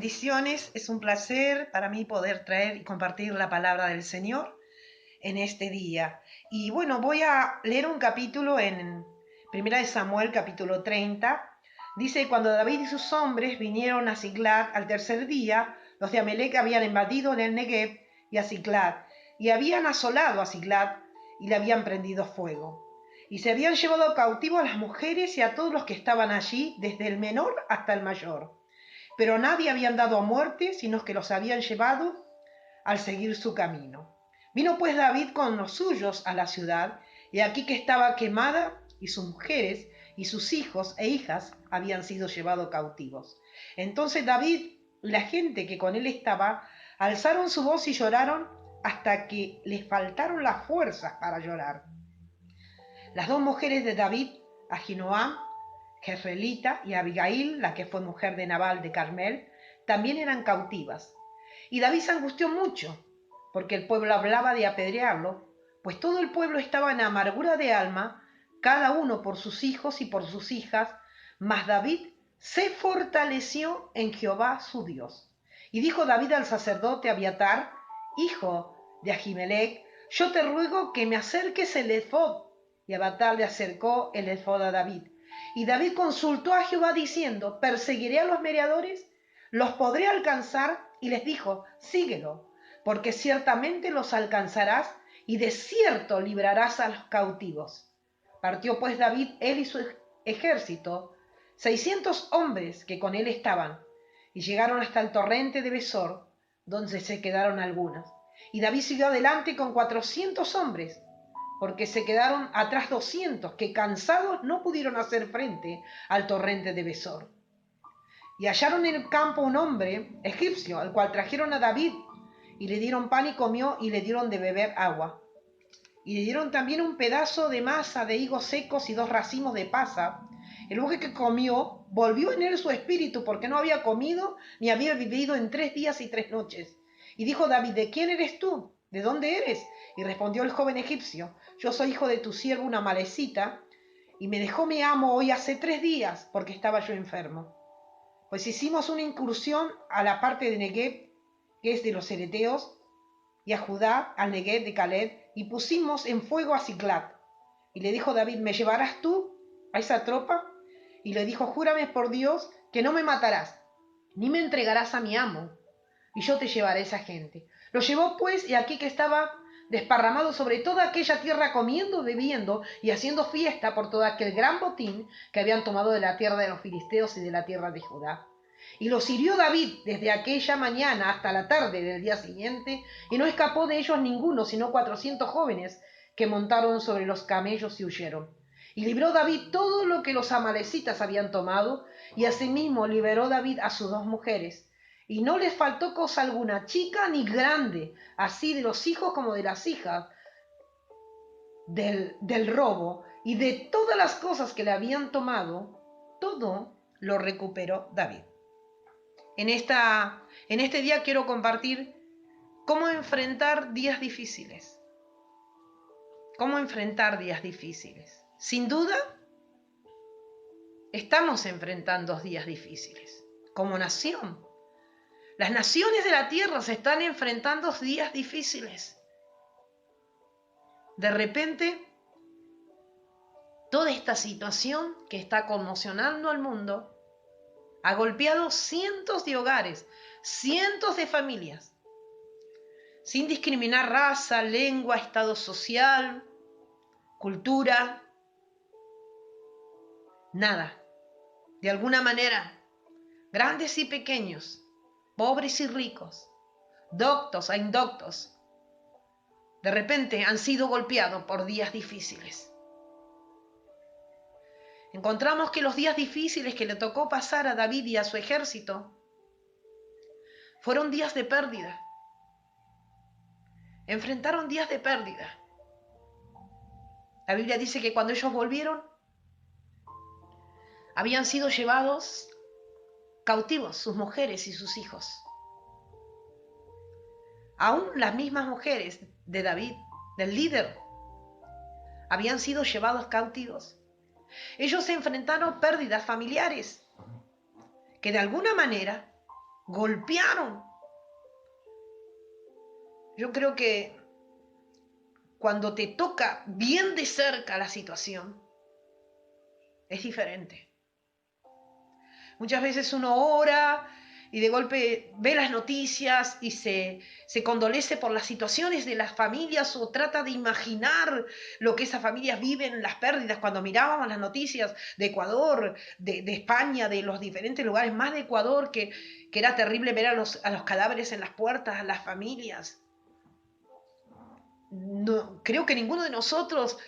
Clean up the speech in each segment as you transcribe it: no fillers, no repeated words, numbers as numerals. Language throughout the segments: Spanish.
Bendiciones, es un placer para mí poder traer y compartir la palabra del Señor en este día. Y bueno, voy a leer un capítulo en Primera de Samuel, capítulo 30. Dice, cuando David y sus hombres vinieron a Siclag al tercer día, los de Amalec habían invadido en el Negev y a Siclag, y habían asolado a Siclag y le habían prendido fuego. Y se habían llevado cautivo a las mujeres y a todos los que estaban allí, desde el menor hasta el mayor. Pero nadie habían dado a muerte, sino que los habían llevado al seguir su camino. Vino pues David con los suyos a la ciudad, y aquí que estaba quemada, y sus mujeres y sus hijos e hijas habían sido llevados cautivos. Entonces David y la gente que con él estaba alzaron su voz y lloraron hasta que les faltaron las fuerzas para llorar. Las dos mujeres de David, Ahinoam, Jezreelita, y Abigail, la que fue mujer de Nabal de Carmel, también eran cautivas. Y David se angustió mucho, porque el pueblo hablaba de apedrearlo, pues todo el pueblo estaba en amargura de alma, cada uno por sus hijos y por sus hijas, mas David se fortaleció en Jehová su Dios. Y dijo David al sacerdote Abiatar, hijo de Ahimelech, yo te ruego que me acerques el efod. Y Abiatar le acercó el efod a David. Y David consultó a Jehová diciendo, ¿perseguiré a los merodeadores? ¿Los podré alcanzar? Y les dijo, síguelo, porque ciertamente los alcanzarás y de cierto librarás a los cautivos. Partió pues David, él y su ejército, 600 hombres que con él estaban, y llegaron hasta el torrente de Besor, donde se quedaron algunos. Y David siguió adelante con 400 hombres, porque se quedaron atrás 200, que cansados no pudieron hacer frente al torrente de Besor. Y hallaron en el campo un hombre egipcio, al cual trajeron a David, y le dieron pan y comió, y le dieron de beber agua. Y le dieron también un pedazo de masa de higos secos y 2 racimos de pasa. El hombre que comió volvió en él su espíritu, porque no había comido ni había vivido en 3 días y 3 noches. Y dijo David, ¿de quién eres tú? ¿De dónde eres? Y respondió el joven egipcio, yo soy hijo de tu siervo una amalecita, y me dejó mi amo hoy hace 3 días, porque estaba yo enfermo. Pues hicimos una incursión a la parte de Negev, que es de los hereteos, y a Judá, al Negev de Caleb, y pusimos en fuego a Siclag. Y le dijo David, ¿me llevarás tú a esa tropa? Y le dijo, júrame por Dios que no me matarás, ni me entregarás a mi amo, y yo te llevaré a esa gente. Lo llevó pues, y aquí que estaba desparramado sobre toda aquella tierra, comiendo, bebiendo y haciendo fiesta por todo aquel gran botín que habían tomado de la tierra de los filisteos y de la tierra de Judá. Y los hirió David desde aquella mañana hasta la tarde del día siguiente, y no escapó de ellos ninguno, sino 400 jóvenes que montaron sobre los camellos y huyeron. Y libró David todo lo que los amalecitas habían tomado, y asimismo liberó David a sus 2 mujeres. Y no les faltó cosa alguna, chica ni grande, así de los hijos como de las hijas, del robo, y de todas las cosas que le habían tomado, todo lo recuperó David. En este día quiero compartir cómo enfrentar días difíciles. ¿Cómo enfrentar días difíciles? Sin duda, estamos enfrentando días difíciles. Como nación, las naciones de la tierra se están enfrentando días difíciles. De repente, toda esta situación que está conmocionando al mundo ha golpeado cientos de hogares, cientos de familias, sin discriminar raza, lengua, estado social, cultura, nada. De alguna manera, grandes y pequeños, pobres y ricos, doctos e indoctos, de repente han sido golpeados por días difíciles. Encontramos que los días difíciles que le tocó pasar a David y a su ejército fueron días de pérdida. Enfrentaron días de pérdida. La Biblia dice que cuando ellos volvieron, habían sido llevados cautivos sus mujeres y sus hijos. Aún las mismas mujeres de David, del líder, habían sido llevados cautivos. Ellos se enfrentaron pérdidas familiares que de alguna manera golpearon. Yo creo que cuando te toca bien de cerca la situación, es diferente. Muchas veces uno ora y de golpe ve las noticias y se condolece por las situaciones de las familias o trata de imaginar lo que esas familias viven, las pérdidas. Cuando mirábamos las noticias de Ecuador, de España, de los diferentes lugares, más de Ecuador, que era terrible ver a los cadáveres en las puertas, a las familias. No, creo que ninguno de nosotros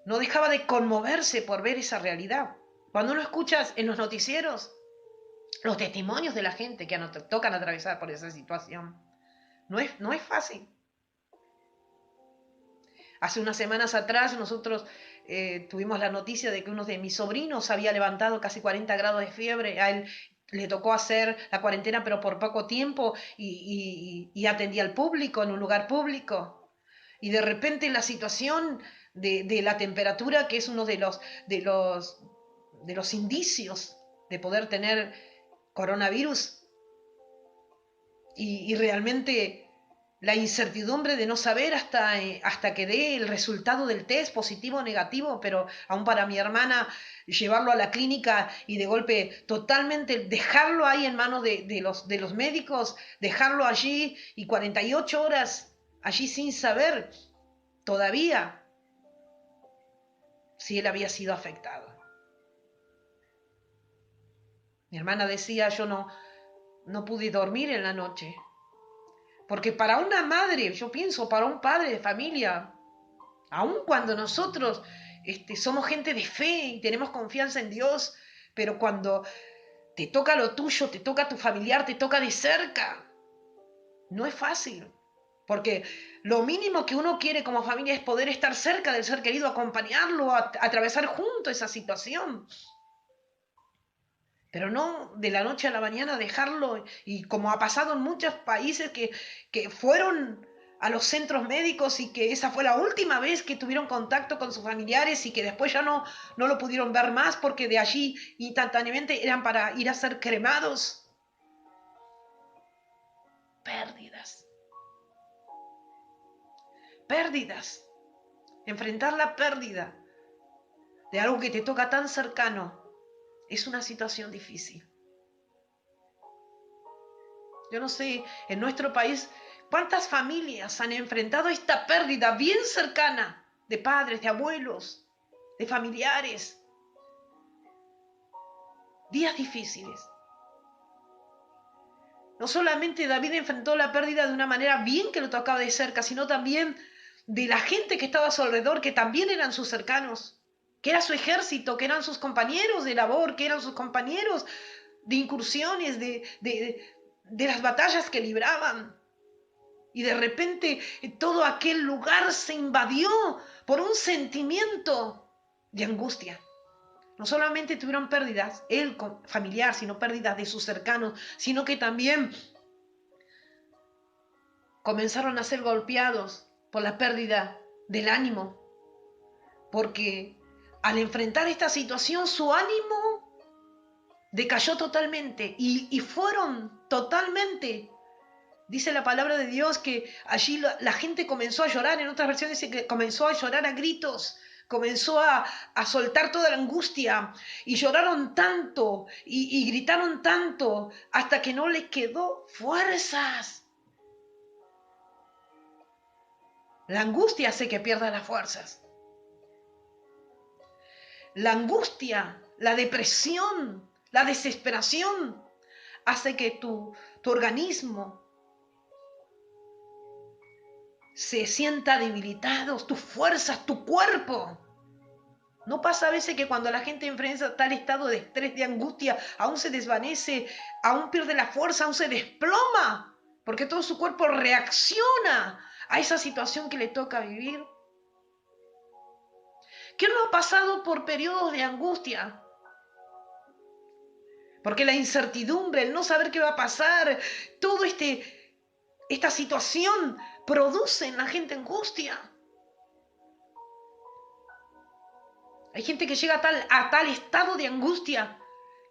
no dejaba de conmoverse por ver esa realidad. Cuando uno escucha en los noticieros los testimonios de la gente que tocan atravesar por esa situación, no es fácil. Hace unas semanas atrás nosotros tuvimos la noticia de que uno de mis sobrinos había levantado casi 40 grados de fiebre. A él le tocó hacer la cuarentena, pero por poco tiempo, y atendía al público en un lugar público. Y de repente la situación de la temperatura, que es uno de los indicios de poder tener coronavirus, y realmente la incertidumbre de no saber hasta que dé el resultado del test, positivo o negativo, pero aún para mi hermana llevarlo a la clínica y de golpe totalmente dejarlo ahí en manos de los médicos, dejarlo allí y 48 horas allí sin saber todavía si él había sido afectado. Mi hermana decía, yo no pude dormir en la noche. Porque para una madre, yo pienso, para un padre de familia, aun cuando nosotros somos gente de fe y tenemos confianza en Dios, pero cuando te toca lo tuyo, te toca a tu familiar, te toca de cerca, no es fácil. Porque lo mínimo que uno quiere como familia es poder estar cerca del ser querido, acompañarlo, atravesar junto esa situación. Pero no de la noche a la mañana dejarlo, y como ha pasado en muchos países que fueron a los centros médicos y que esa fue la última vez que tuvieron contacto con sus familiares y que después ya no lo pudieron ver más porque de allí instantáneamente eran para ir a ser cremados. Pérdidas. Pérdidas. Enfrentar la pérdida de algo que te toca tan cercano es una situación difícil. Yo no sé, en nuestro país, ¿cuántas familias han enfrentado esta pérdida bien cercana de padres, de abuelos, de familiares? Días difíciles. No solamente David enfrentó la pérdida de una manera bien que lo tocaba de cerca, sino también de la gente que estaba a su alrededor, que también eran sus cercanos, que era su ejército, que eran sus compañeros de labor, que eran sus compañeros de incursiones, de las batallas que libraban. Y de repente todo aquel lugar se invadió por un sentimiento de angustia. No solamente tuvieron pérdidas, él familiar, sino pérdidas de sus cercanos, sino que también comenzaron a ser golpeados por la pérdida del ánimo. Porque al enfrentar esta situación, su ánimo decayó totalmente y fueron totalmente. Dice la palabra de Dios que allí la gente comenzó a llorar, en otras versiones dice que comenzó a llorar a gritos, comenzó a soltar toda la angustia y lloraron tanto y gritaron tanto hasta que no les quedó fuerzas. La angustia hace que pierdas las fuerzas. La angustia, la depresión, la desesperación hace que tu organismo se sienta debilitado, tus fuerzas, tu cuerpo. ¿No pasa a veces que cuando la gente enfrenta tal estado de estrés, de angustia, aún se desvanece, aún pierde la fuerza, aún se desploma? Porque todo su cuerpo reacciona a esa situación que le toca vivir. ¿Quién no ha pasado por periodos de angustia? Porque la incertidumbre, el no saber qué va a pasar, todo esta situación produce en la gente angustia. Hay gente que llega a tal estado de angustia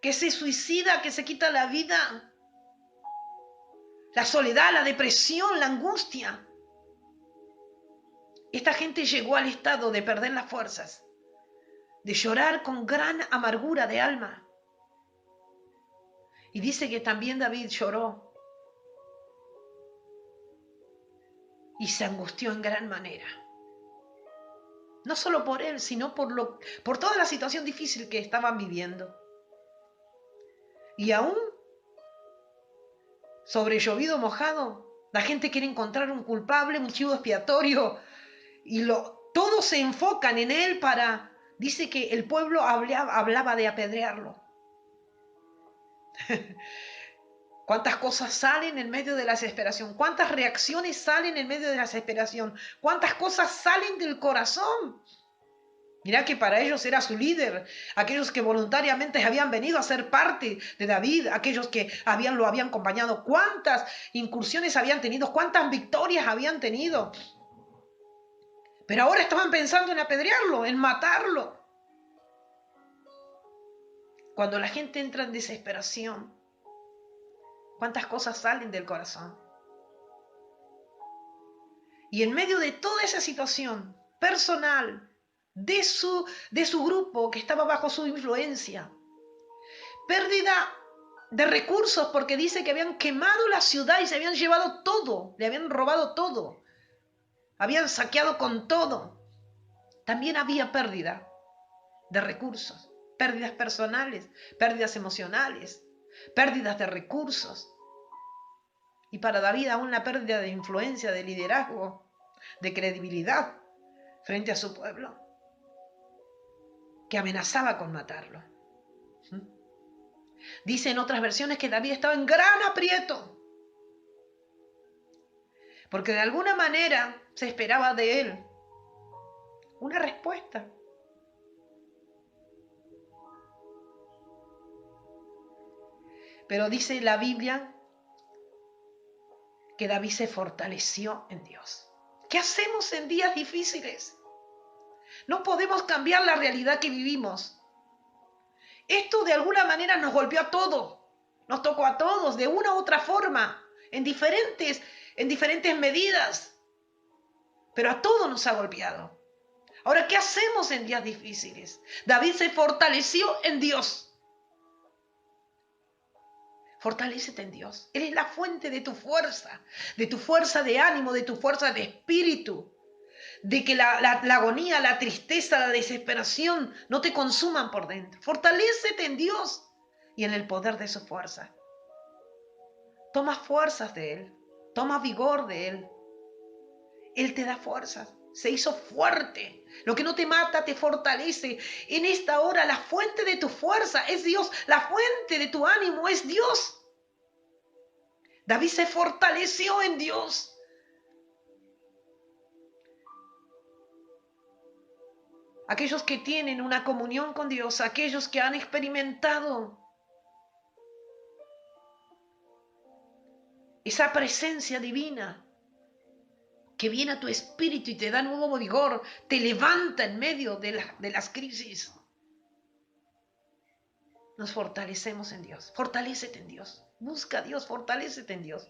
que se suicida, que se quita la vida. la soledad, la depresión, la angustia. Esta gente llegó al estado de perder las fuerzas, de llorar con gran amargura de alma. Y dice que también David lloró y se angustió en gran manera. No solo por él, sino por toda la situación difícil que estaban viviendo. Y aún sobre llovido mojado, la gente quiere encontrar un culpable, un chivo expiatorio, y todos se enfocan en él dice que el pueblo hablaba de apedrearlo. ¿Cuántas cosas salen en medio de la desesperación? ¿Cuántas reacciones salen en medio de la desesperación? ¿Cuántas cosas salen del corazón? Mirá que para ellos era su líder, aquellos que voluntariamente habían venido a ser parte de David, aquellos que lo habían acompañado. ¿Cuántas incursiones habían tenido? ¿Cuántas victorias habían tenido? Pero ahora estaban pensando en apedrearlo, en matarlo. Cuando la gente entra en desesperación, ¿cuántas cosas salen del corazón? Y en medio de toda esa situación personal, de su grupo que estaba bajo su influencia, pérdida de recursos porque dice que habían quemado la ciudad y se habían llevado todo, le habían robado todo, habían saqueado con todo. También había pérdida de recursos, pérdidas personales, pérdidas emocionales, pérdidas de recursos. Y para David aún la pérdida de influencia, de liderazgo, de credibilidad frente a su pueblo, que amenazaba con matarlo. Dice en otras versiones que David estaba en gran aprieto, porque de alguna manera se esperaba de él una respuesta. Pero dice la Biblia que David se fortaleció en Dios. ¿Qué hacemos en días difíciles? No podemos cambiar la realidad que vivimos. Esto de alguna manera nos golpeó a todos, nos tocó a todos de una u otra forma, en diferentes medidas, pero a todos nos ha golpeado. Ahora, ¿qué hacemos en días difíciles? David se fortaleció en Dios. Fortalécete en Dios. Él es la fuente de tu fuerza de ánimo, de tu fuerza de espíritu, de que la agonía, la tristeza, la desesperación no te consuman por dentro. Fortalécete en Dios y en el poder de su fuerza. Toma fuerzas de Él, toma vigor de Él. Él te da fuerzas, se hizo fuerte. Lo que no te mata te fortalece. En esta hora la fuente de tu fuerza es Dios, la fuente de tu ánimo es Dios. David se fortaleció en Dios. Aquellos que tienen una comunión con Dios, aquellos que han experimentado esa presencia divina que viene a tu espíritu y te da nuevo vigor, te levanta en medio de las crisis. Nos fortalecemos en Dios. Fortalécete en Dios. Busca a Dios, fortalécete en Dios.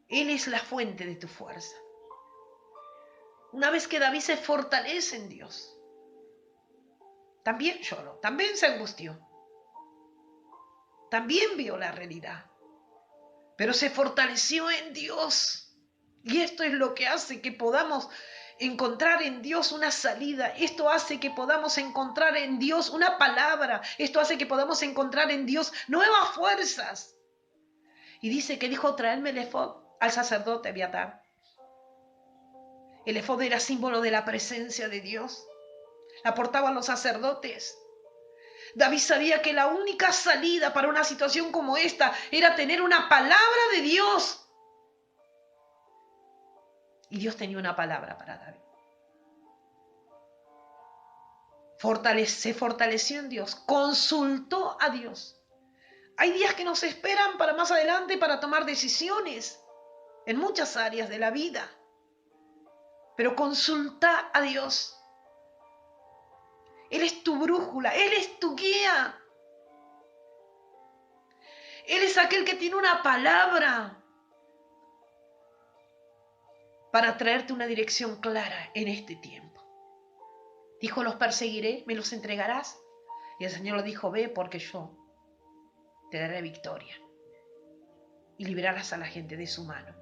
Él es la fuente de tu fuerza. Una vez que David se fortalece en Dios, también lloró, también se angustió, también vio la realidad, pero se fortaleció en Dios. Y esto es lo que hace que podamos encontrar en Dios una salida. Esto hace que podamos encontrar en Dios una palabra. Esto hace que podamos encontrar en Dios nuevas fuerzas. Y dice que dijo: traerme el efod al sacerdote Abiatar. El efod era símbolo de la presencia de Dios. La portaban los sacerdotes. David sabía que la única salida para una situación como esta era tener una palabra de Dios. Y Dios tenía una palabra para David. Se fortaleció en Dios, consultó a Dios. Hay días que nos esperan para más adelante para tomar decisiones en muchas áreas de la vida. Pero consulta a Dios. Él es tu brújula, Él es tu guía. Él es aquel que tiene una palabra para traerte una dirección clara en este tiempo. Dijo, los perseguiré, me los entregarás. Y el Señor le dijo, ve porque yo te daré victoria y liberarás a la gente de su mano.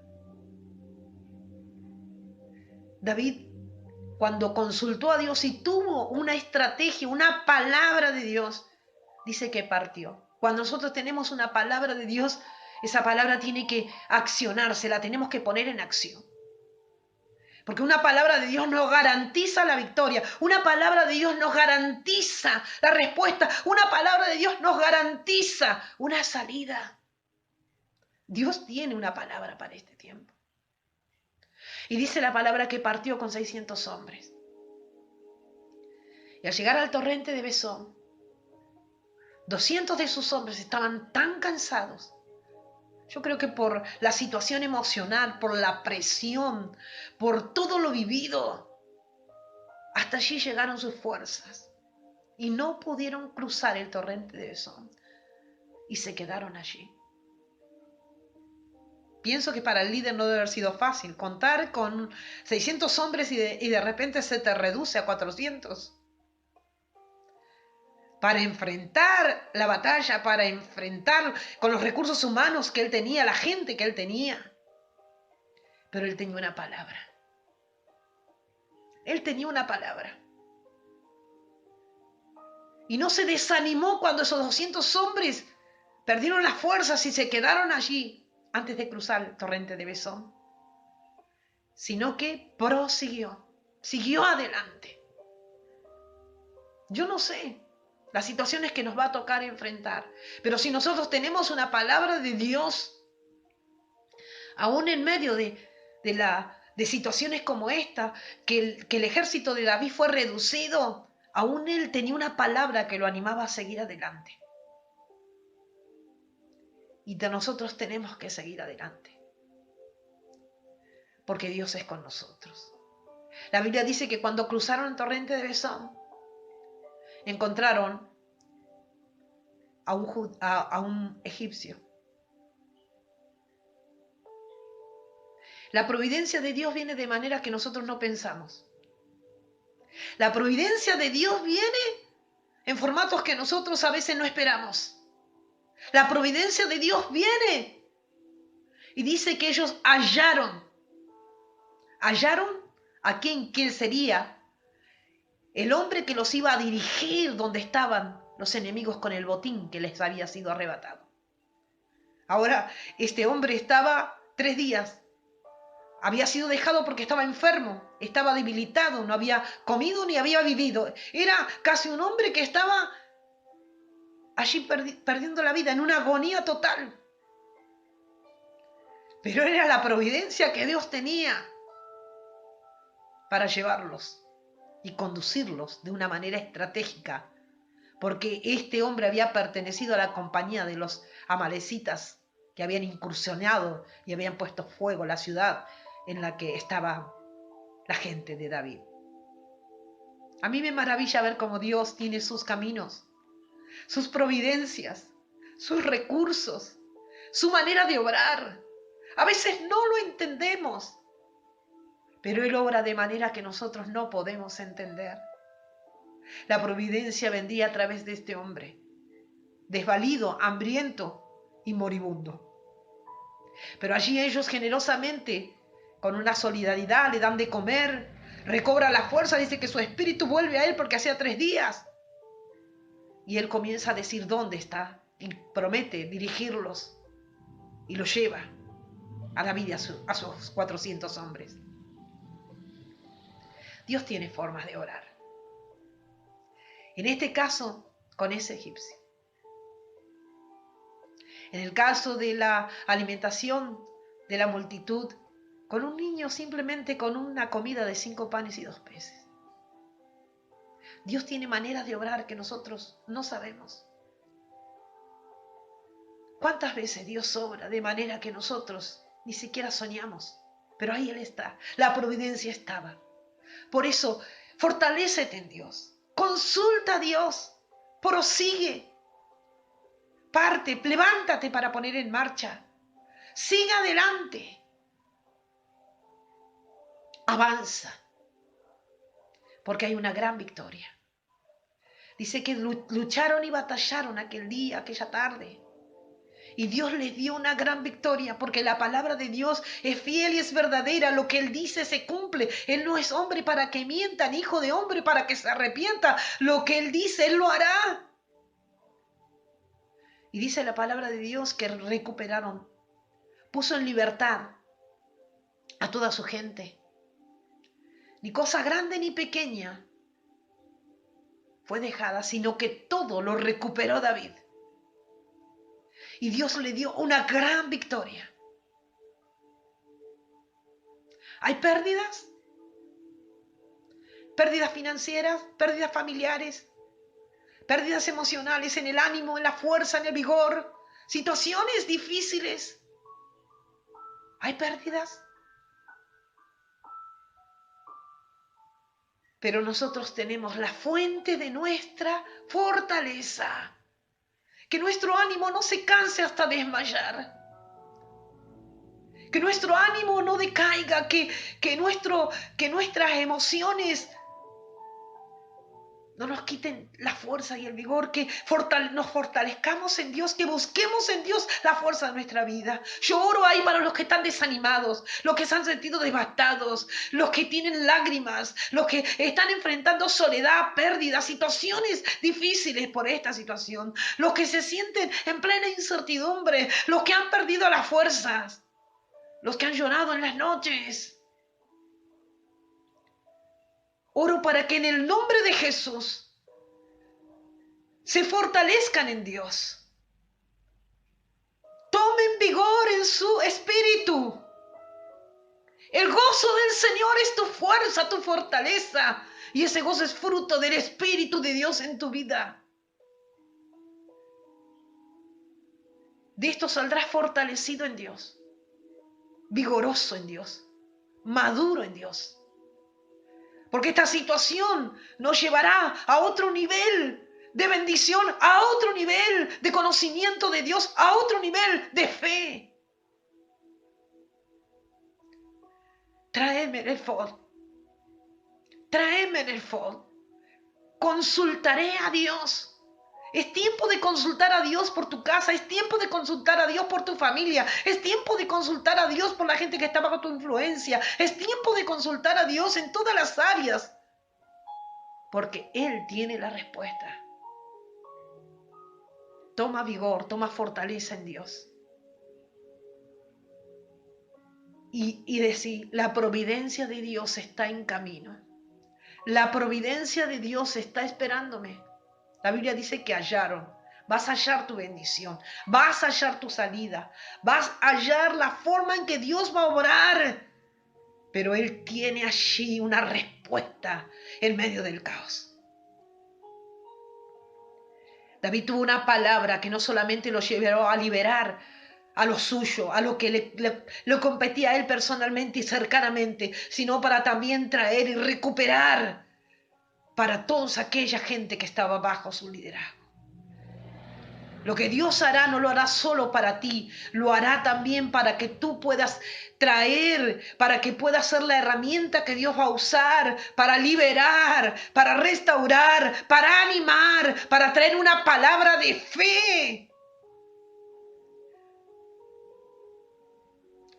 David, cuando consultó a Dios y tuvo una estrategia, una palabra de Dios, dice que partió. Cuando nosotros tenemos una palabra de Dios, esa palabra tiene que accionarse, la tenemos que poner en acción. Porque una palabra de Dios nos garantiza la victoria, una palabra de Dios nos garantiza la respuesta, una palabra de Dios nos garantiza una salida. Dios tiene una palabra para este tiempo. Y dice la palabra que partió con 600 hombres. Y al llegar al torrente de Besón, 200 de sus hombres estaban tan cansados. Yo creo que por la situación emocional, por la presión, por todo lo vivido, hasta allí llegaron sus fuerzas y no pudieron cruzar el torrente de Besón y se quedaron allí. Pienso que para el líder no debe haber sido fácil contar con 600 hombres y de repente se te reduce a 400. Para enfrentar la batalla, para enfrentar con los recursos humanos que él tenía, la gente que él tenía. Pero él tenía una palabra. Él tenía una palabra. Y no se desanimó cuando esos 200 hombres perdieron las fuerzas y se quedaron allí antes de cruzar el torrente de Besón, sino que prosiguió, siguió adelante. Yo no sé las situaciones que nos va a tocar enfrentar, pero si nosotros tenemos una palabra de Dios, aún en medio de situaciones como esta, que el ejército de David fue reducido, aún él tenía una palabra que lo animaba a seguir adelante. Y de nosotros tenemos que seguir adelante, porque Dios es con nosotros. La Biblia dice que cuando cruzaron el torrente de Besón, encontraron a un egipcio. La providencia de Dios viene de maneras que nosotros no pensamos. La providencia de Dios viene en formatos que nosotros a veces no esperamos. La providencia de Dios viene y dice que ellos hallaron a quién sería el hombre que los iba a dirigir donde estaban los enemigos con el botín que les había sido arrebatado. Ahora, este hombre estaba 3 días. Había sido dejado porque estaba enfermo, estaba debilitado, no había comido ni había vivido. Era casi un hombre que estaba allí perdiendo la vida en una agonía total. Pero era la providencia que Dios tenía para llevarlos y conducirlos de una manera estratégica, porque este hombre había pertenecido a la compañía de los amalecitas que habían incursionado y habían puesto fuego a la ciudad en la que estaba la gente de David. A mí me maravilla ver cómo Dios tiene sus caminos, sus providencias, sus recursos, su manera de obrar. A veces no lo entendemos, pero Él obra de manera que nosotros no podemos entender. La providencia vendría a través de este hombre, desvalido, hambriento y moribundo. Pero allí ellos generosamente, con una solidaridad, le dan de comer, recobra la fuerza, dice que su espíritu vuelve a él porque hacía 3 días. Y él comienza a decir dónde está y promete dirigirlos y los lleva a David y a sus 400 hombres. Dios tiene formas de orar. En este caso, con ese egipcio. En el caso de la alimentación de la multitud, con un niño simplemente con una comida de 5 panes y 2 peces. Dios tiene maneras de obrar que nosotros no sabemos. ¿Cuántas veces Dios obra de manera que nosotros ni siquiera soñamos? Pero ahí Él está, la providencia estaba. Por eso, fortalécete en Dios, consulta a Dios, prosigue. parte, levántate para poner en marcha. Sigue adelante. Avanza. Porque hay una gran victoria. Dice que lucharon y batallaron aquel día, aquella tarde. Y Dios les dio una gran victoria porque la palabra de Dios es fiel y es verdadera. Lo que Él dice se cumple. Él no es hombre para que mienta, ni hijo de hombre para que se arrepienta. Lo que Él dice, Él lo hará. Y dice la palabra de Dios que recuperaron. Puso en libertad a toda su gente. Ni cosa grande ni pequeña fue dejada, sino que todo lo recuperó David. Y Dios le dio una gran victoria. ¿Hay pérdidas? Pérdidas financieras, pérdidas familiares, pérdidas emocionales en el ánimo, en la fuerza, en el vigor, situaciones difíciles. ¿Hay pérdidas? Pero nosotros tenemos la fuente de nuestra fortaleza. Que nuestro ánimo no se canse hasta desmayar. Que nuestro ánimo no decaiga, que nuestras emociones no nos quiten la fuerza y el vigor, que nos fortalezcamos en Dios, que busquemos en Dios la fuerza de nuestra vida. Yo oro ahí para los que están desanimados, los que se han sentido devastados, los que tienen lágrimas, los que están enfrentando soledad, pérdida, situaciones difíciles por esta situación, los que se sienten en plena incertidumbre, los que han perdido las fuerzas, los que han llorado en las noches. Oro para que en el nombre de Jesús se fortalezcan en Dios. Tomen vigor en su espíritu. El gozo del Señor es tu fuerza, tu fortaleza. Y ese gozo es fruto del Espíritu de Dios en tu vida. De esto saldrás fortalecido en Dios, vigoroso en Dios, maduro en Dios. Porque esta situación nos llevará a otro nivel de bendición, a otro nivel de conocimiento de Dios, a otro nivel de fe. Tráeme el efod. Tráeme el efod. Consultaré a Dios. Es tiempo de consultar a Dios por tu casa, es tiempo de consultar a Dios por tu familia, es tiempo de consultar a Dios por la gente que está bajo tu influencia, es tiempo de consultar a Dios en todas las áreas, porque Él tiene la respuesta. Toma vigor, toma fortaleza en Dios. Y decir, la providencia de Dios está en camino. La providencia de Dios está esperándome. La Biblia dice que hallaron. Vas a hallar tu bendición. Vas a hallar tu salida. Vas a hallar la forma en que Dios va a obrar. Pero Él tiene allí una respuesta en medio del caos. David tuvo una palabra que no solamente lo llevó a liberar a lo suyo, a lo que le competía a él personalmente y cercanamente, sino para también traer y recuperar para toda aquella gente que estaba bajo su liderazgo. Lo que Dios hará no lo hará solo para ti, lo hará también para que tú puedas traer, para que puedas ser la herramienta que Dios va a usar para liberar, para restaurar, para animar, para traer una palabra de fe.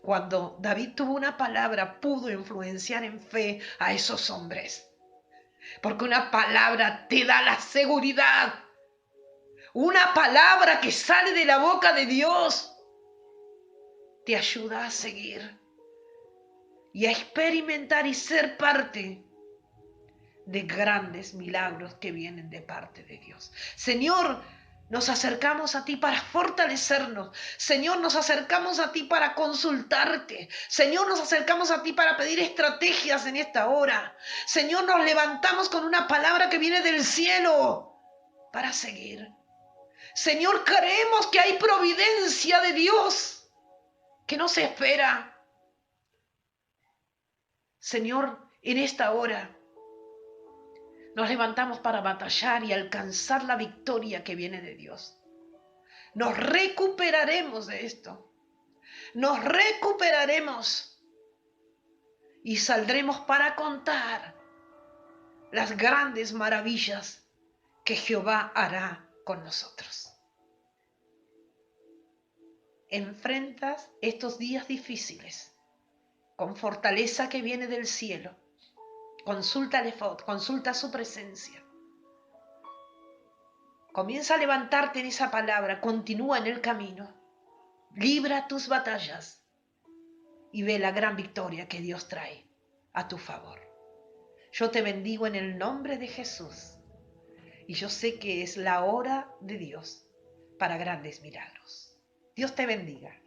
Cuando David tuvo una palabra, pudo influenciar en fe a esos hombres. Porque una palabra te da la seguridad. Una palabra que sale de la boca de Dios te ayuda a seguir y a experimentar y ser parte de grandes milagros que vienen de parte de Dios. Señor, nos acercamos a ti para fortalecernos. Señor, nos acercamos a ti para consultarte. Señor, nos acercamos a ti para pedir estrategias en esta hora. Señor, nos levantamos con una palabra que viene del cielo para seguir. Señor, creemos que hay providencia de Dios que nos espera. Señor, en esta hora nos levantamos para batallar y alcanzar la victoria que viene de Dios. Nos recuperaremos de esto. Nos recuperaremos y saldremos para contar las grandes maravillas que Jehová hará con nosotros. Enfrentas estos días difíciles con fortaleza que viene del cielo. Consulta al Efod, consulta su presencia. Comienza a levantarte en esa palabra, continúa en el camino, libra tus batallas y ve la gran victoria que Dios trae a tu favor. Yo te bendigo en el nombre de Jesús y yo sé que es la hora de Dios para grandes milagros. Dios te bendiga.